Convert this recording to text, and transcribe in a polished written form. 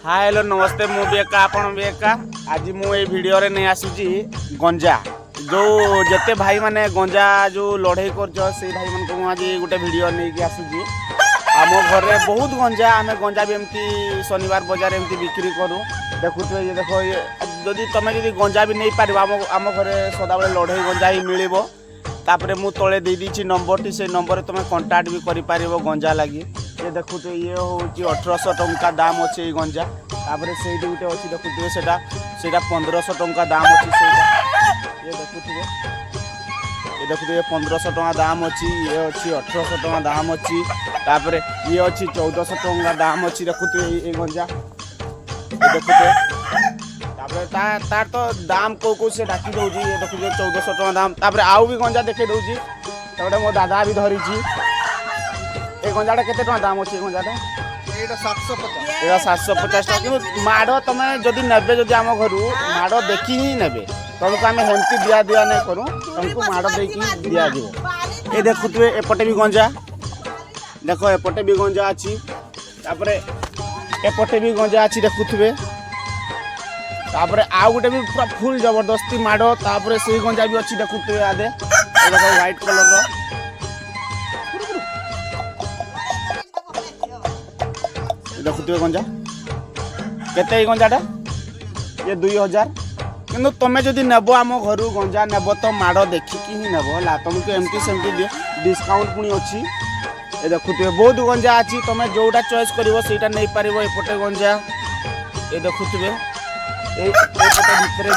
hi hello नमस्ते मु भी एका आपण भी एका आज मु ए वीडियो रे नहीं आसुची गंजा जो जते भाई माने गंजा जो लड़ाई कर से भाई मन को आज गोटे वीडियो नहीं कि आसुची आम घर में बहुत गंजा आम गंजा भी एमती शनिवार बजार एमती बिक्री करूँ देखुए ये देखो जदि तुम जब गंजा भी नहीं पार आम घर सदाबले लड़ाई गंजा ही मिल तापरे मु तले दे दीची नंबर टी से नंबर तुम कांटेक्ट भी करि पारिबो गंजा लगी ये देखुते ये हूँ 1800 टंका दाम अच्छे गंजा तापरे से गोटे अच्छी देखुए सेटा 1500 टंका दाम अच्छी ये देखुए 1500 टंका दाम अच्छी ये अच्छी 1800 टंका दाम अच्छी तापरे ये अच्छी 1400 टंका दाम अच्छी देखुते ये गंजा ये देखुते तार तो दाम को से डाकी दौजी ये देखुए 1400 टंका दाम तापरे आउ भी गंजा देखे दौजी तापरे मो दादा भी धरीची ए गंजाटा केते टका दाम अछि गंजाटा एटा 750 टका कि माड़ तमे जदि नेबे जदि आम घरु माड़ देखि ही नेबे तुमको आम हेमती दिया नहीं करूँ तुमको माड़ देकी दिया दियो ए देखुए एपटे भी गंजा देखो एपटे भी गंजा अछि तापरे एपटे भी गंजा अछि देखुए तापरे आउ गोटे भी पूरा फुल जबरदस्ती माड़ तापरे से गंजा भी अच्छी देखुए आदे देखो व्हाइट कलर रो देखुए गंजा केते गंजाटा ये 2000 किंतु तुमे जदि नेबो आम घर गंजा नेब तो माड़ देखिकी ही नेब है तुमको एमती सेमती डिस्काउंट पुणी अच्छी ये देखुए बहुत गंजा अच्छी तुम जोटा चॉइस कर नहीं पार एपटे गंजा ये देखुए भीतर भी